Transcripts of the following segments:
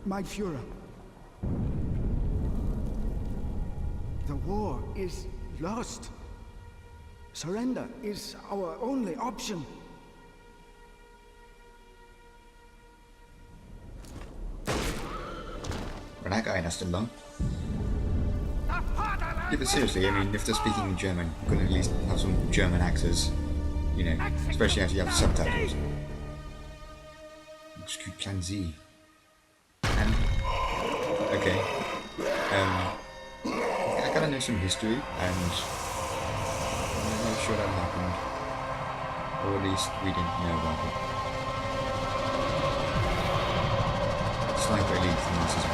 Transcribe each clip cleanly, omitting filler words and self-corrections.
My Führer. The war is lost. Surrender is our only option. Well, that guy has to learn. Yeah, but seriously, I mean, if they're speaking in German, you could at least have some German actors, you know, especially after you have subtitles. Execute Plan Z. And, okay. I kinda know some history, and I'm not sure that happened. Or at least we didn't know about it. Sniper Elite from Nazis.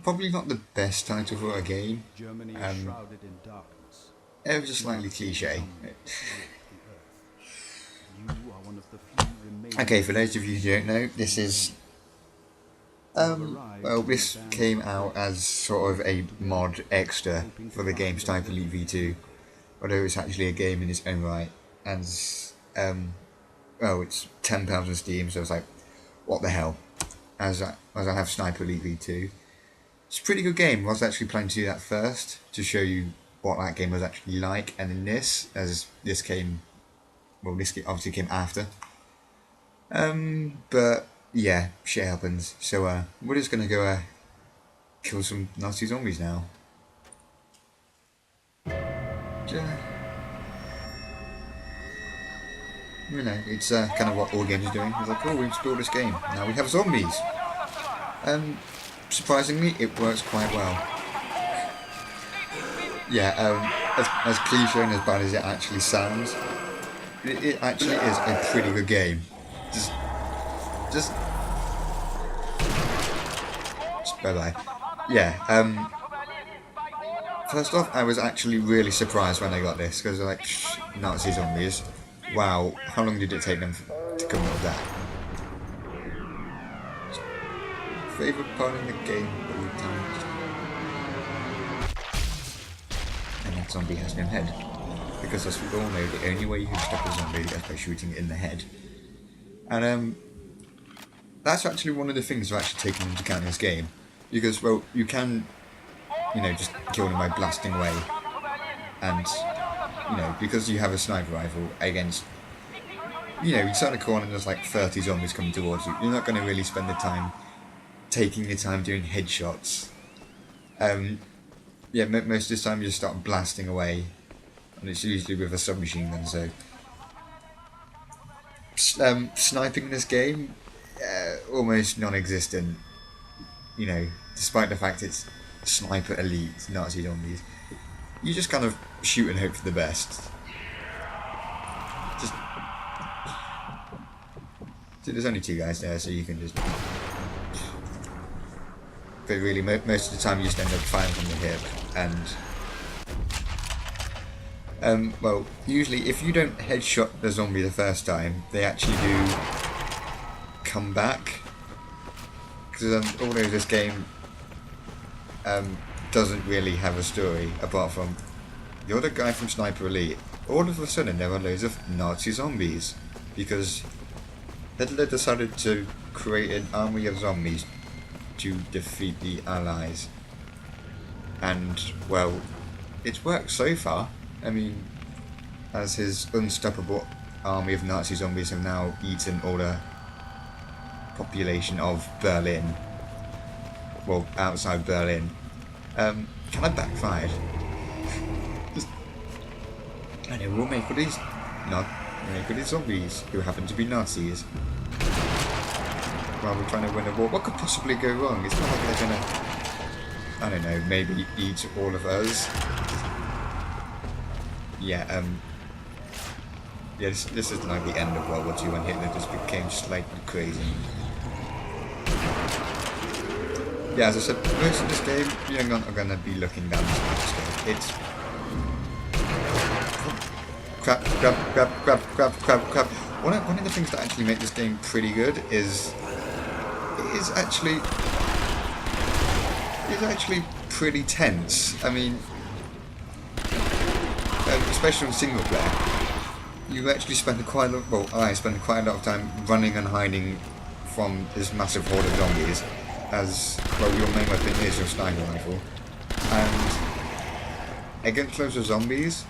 Probably not the best title for a game. Ever just slightly cliche. Okay, for those of you who don't know, this is well, this came out as sort of a mod extra for the game Sniper Elite V2, although it's actually a game in its own right. And well, it's £10 on Steam, so I was like, what the hell? As I have Sniper Elite V2. It's a pretty good game. I was actually planning to do that first to show you what that game was actually like, and then this, as this came, well, this obviously came after. But yeah, shit happens. So we're just gonna go kill some Nazi zombies now. You know, it's kind of what all games are doing. It's like, oh, we explored this game. Now we have zombies. Surprisingly, it works quite well. Yeah, as cliche and as bad as it actually sounds, it actually is a pretty good game. Just bye-bye. Yeah, first off, I was actually really surprised when I got this, because like, Nazi zombies. Wow, how long did it take them to come up with that? Favourite part in the game all the time. And that zombie has no head. Because as we all know, the only way you can stop a zombie is by shooting it in the head. And that's actually one of the things I've actually taken into account in this game. Because, well, you can, you know, just kill them by blasting away. And, you know, because you have a sniper rifle against, you know, you turn a corner and there's like 30 zombies coming towards you. You're not going to really spend the time taking your time doing headshots. Yeah, most of the time you just start blasting away, and it's usually with a submachine gun. So, sniping in this game, almost non-existent. You know, despite the fact it's Sniper Elite Nazi zombies, you just kind of shoot and hope for the best. Just, so there's only 2 guys there, so you can just. But really, most of the time you just end up firing from the hip, and well, usually if you don't headshot the zombie the first time, they actually do come back. Because although this game doesn't really have a story, apart from you're the guy from Sniper Elite, all of a sudden there are loads of Nazi zombies, because Hitler decided to create an army of zombies to defeat the Allies, and well, it's worked so far. I mean, as his unstoppable army of Nazi zombies have now eaten all the population of Berlin, well, outside Berlin, kind of backfired. Just, I know, we'll make all these zombies who happen to be Nazis. While we're trying to win a war, what could possibly go wrong? It's not like they're gonna, I don't know, maybe eat all of us. Yeah, yeah, this is like the end of World War II when Hitler just became slightly crazy. Yeah, as I said, most of this game, you're not gonna be looking down this microscope. It's crap. One of the things that actually make this game pretty good is actually pretty tense. I mean, especially on single player, you actually spend quite a lot. Well, I spend quite a lot of time running and hiding from this massive horde of zombies, as well your main weapon is your sniper rifle, and against loads of zombies,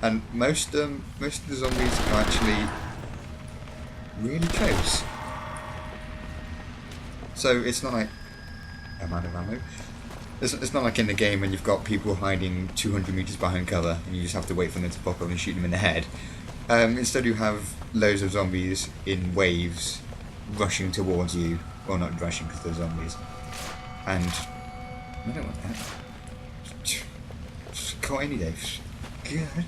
and most of the zombies are actually really close. So it's not like I'm out of ammo. It's not like in the game when you've got people hiding 200 meters behind cover and you just have to wait for them to pop up and shoot them in the head. Instead you have loads of zombies in waves rushing towards you. Well, not rushing because they're zombies. And I don't want that. Just caught any day. Good.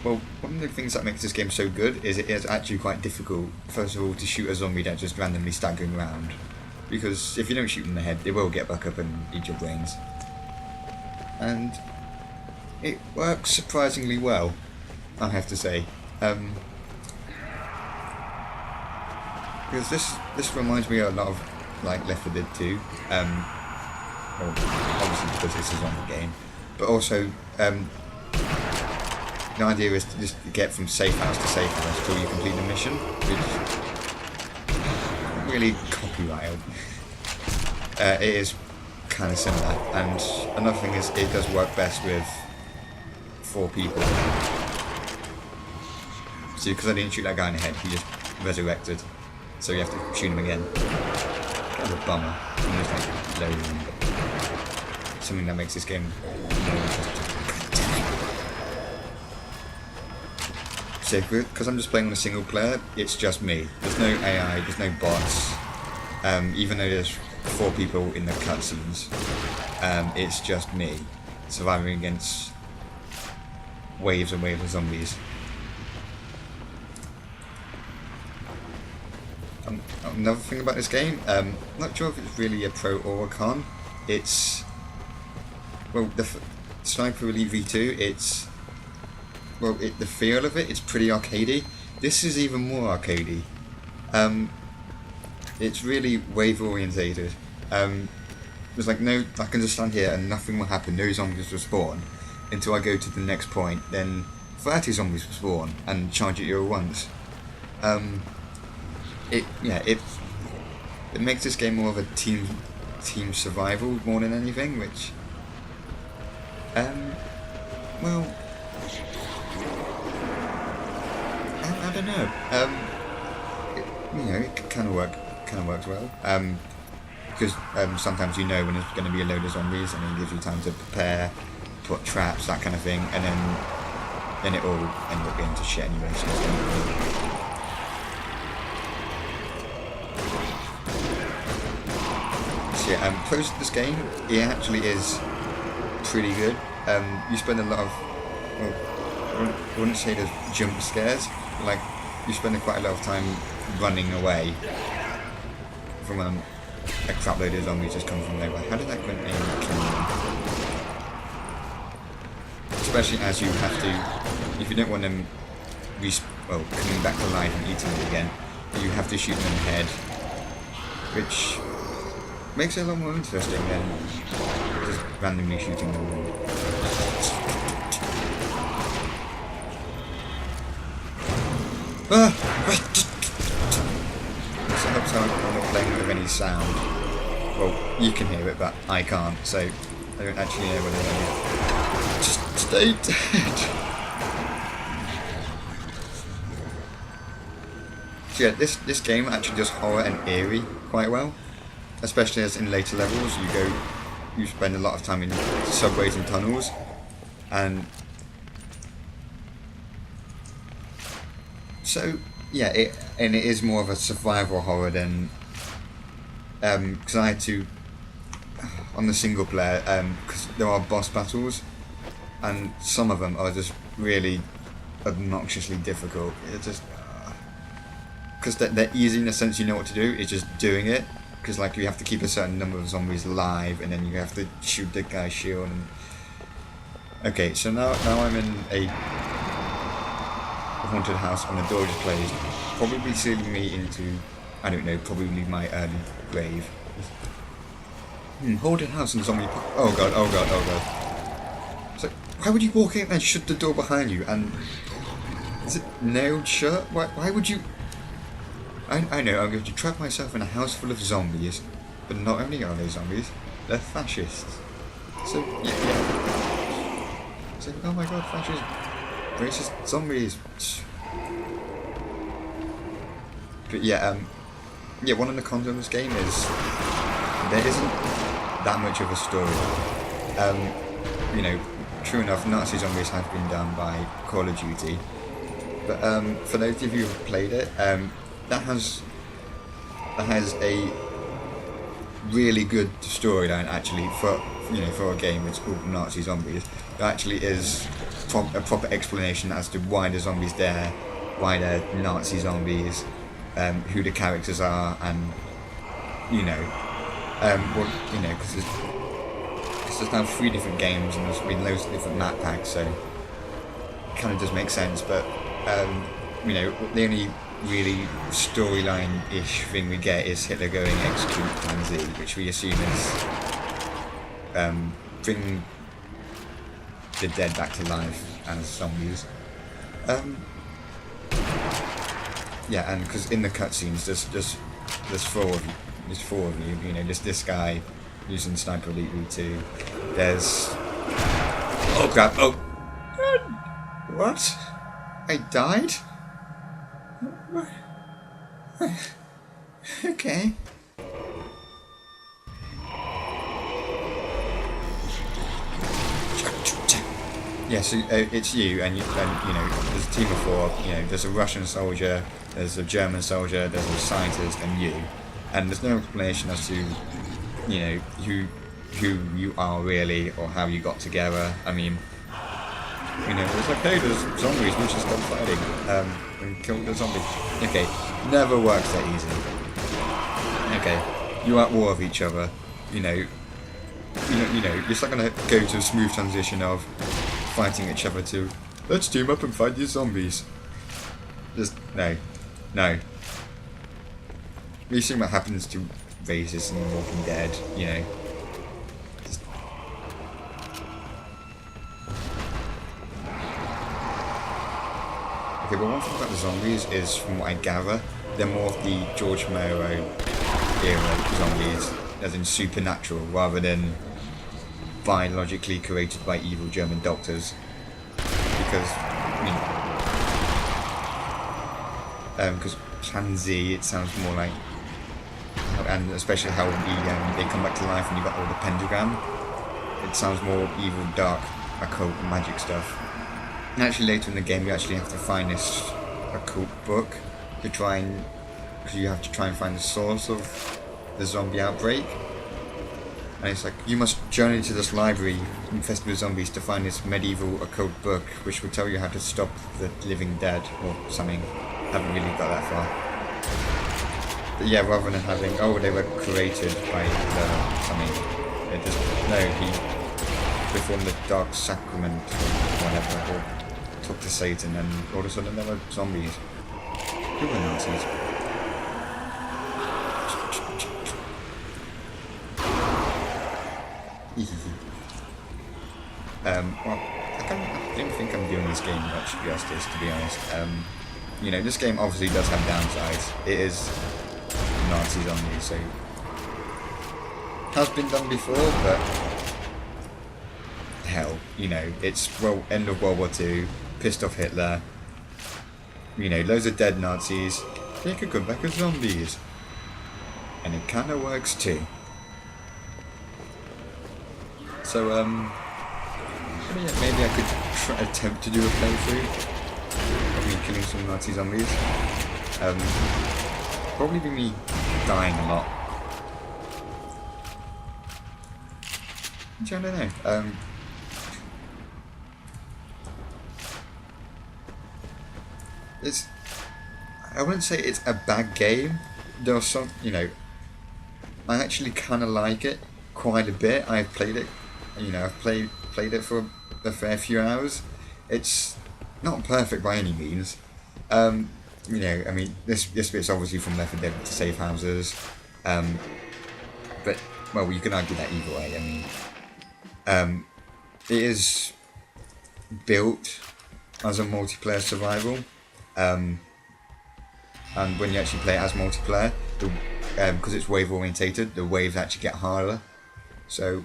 Well, one of the things that makes this game so good is it is actually quite difficult, first of all, to shoot a zombie that's just randomly staggering around. Because if you don't shoot them in the head, they will get back up and eat your brains. And it works surprisingly well, I have to say. Because this reminds me a lot of like Left 4 Dead 2. Well, obviously because this is on the game, but also the idea is to just get from safe house to safe house until you complete the mission, which really copyrighted. It is kind of similar, and another thing is it does work best with 4 people. See, because I didn't shoot that guy in the head, he just resurrected, so you have to shoot him again. Kind of a bummer. Almost like loading, but something that makes this game more interesting. So, because I'm just playing on a single player, it's just me. There's no AI, there's no bots. Even though there's 4 people in the cutscenes, it's just me surviving against waves and waves of zombies. Another thing about this game, I'm not sure if it's really a pro or a con. It's, well, the Sniper Elite V2, it's, well, the feel of it, it's pretty arcadey. This is even more arcadey. It's really wave orientated. There's like no, I can just stand here and nothing will happen, no zombies will spawn until I go to the next point, then 30 zombies will spawn and charge at you at once. It makes this game more of a team survival more than anything, which well, I don't know. It kind of works well. Because sometimes you know when there's going to be a load of zombies, and it gives you time to prepare, put traps, that kind of thing, and then it all ends up being to shit anyway. So yeah, close to this game, it actually is pretty good. You spend a lot of, well, I wouldn't say there's jump scares, but like you spend quite a lot of time running away from a crap load of zombies just come from nowhere. How did that go and kill them? Especially as you have to, if you don't want them coming back to life and eating them again, you have to shoot them in the head, which makes it a lot more interesting than just randomly shooting them. So I hope I'm not playing with any sound. Well, you can hear it, but I can't, so I don't actually know whether I just stay dead. So yeah, this game actually does horror and eerie quite well. Especially as in later levels, you spend a lot of time in subways and tunnels, and so yeah, it is more of a survival horror than because I had to on the single player because there are boss battles, and some of them are just really obnoxiously difficult. It's just because they're easy in the sense you know what to do. It's just doing it. Because like you have to keep a certain number of zombies alive, and then you have to shoot the guy's shield. And okay, so now I'm in a haunted house, and the door just closed, probably sealing me into, I don't know, probably my early grave. Haunted house and zombie. Oh god. So why would you walk in and shut the door behind you? And is it nailed shut? Why would you? I know, I'm going to trap myself in a house full of zombies, but not only are they zombies, they're fascists. So, yeah. It's like, oh my god, fascist, racist zombies. But yeah, one of the cons of this game is there isn't that much of a story. You know, true enough, Nazi zombies have been done by Call of Duty, but for those of you who have played it, that has a really good storyline actually for a game that's called Nazi Zombies. There actually is a proper explanation as to why the zombies there, why they're Nazi zombies, who the characters are, and because there's now 3 different games and there's been loads of different map packs, so it kind of does make sense. But the only really storyline-ish thing we get is Hitler going execute Plan Z, which we assume is bring the dead back to life as zombies. Yeah, and because in the cutscenes there's 4 of you. There's 4 of you. You know, there's this guy using Sniper Elite V2. There's oh crap! Oh, what? I died? Okay. Yeah, so it's you, and there's a team of 4. You know, there's a Russian soldier, there's a German soldier, there's a scientist, and you. And there's no explanation as to, who you are really or how you got together. I mean, it's like, hey, there's zombies, we should stop fighting and kill the zombies. Okay, never works that easy. Okay, you're at war with each other. You're just not gonna go to a smooth transition of fighting each other to let's team up and fight these zombies. Just no. We've seen what happens to racists in Walking Dead. Just... Okay, but one thing about the zombies is, from what I gather, they're more of the George Romero era zombies, as in supernatural, rather than biologically created by evil German doctors. Because, because Plan Z, it sounds more like, and especially how they come back to life and you got all the pentagram. It sounds more evil, dark, occult, magic stuff. And actually later in the game you actually have to find this occult book to try and, because you have to try and find the source of the zombie outbreak. And it's like, you must journey to this library infested with zombies to find this medieval occult book which will tell you how to stop the living dead or something. Haven't really got that far. But yeah, rather than having, they were created by something, it just, he performed the dark sacrament or whatever, or talked to Satan, and all of a sudden there were zombies. Who were Nazis? I don't think I'm doing this game much justice, to be honest. This game obviously does have downsides. It is Nazi zombies, so has been done before, but hell, it's end of World War II, pissed off Hitler. Loads of dead Nazis. They could come back as zombies, and it kind of works too. So maybe I could attempt to do a playthrough. Killing some Nazi zombies. Probably be me dying a lot. Which I don't know. I wouldn't say it's a bad game. There are some, I actually kind of like it quite a bit. I've played it, I've played it for a fair few hours. It's not perfect by any means. This bit's obviously from Left 4 Dead to save houses. But, well, you can argue that either way. It is built as a multiplayer survival. and when you actually play it as multiplayer, because it's wave orientated, the waves actually get harder, so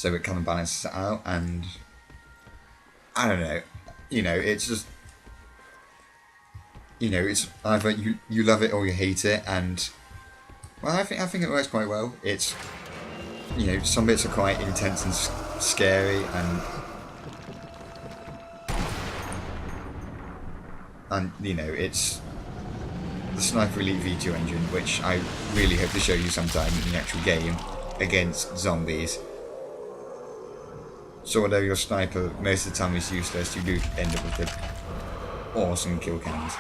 it kind of balances it out. And I don't know, it's just, it's either you love it or you hate it, and well, I think it works quite well. It's, some bits are quite intense and scary, and it's the Sniper Elite V2 engine, which I really hope to show you sometime in the actual game against zombies. So although your sniper most of the time is useless, you do end up with the awesome kill cams.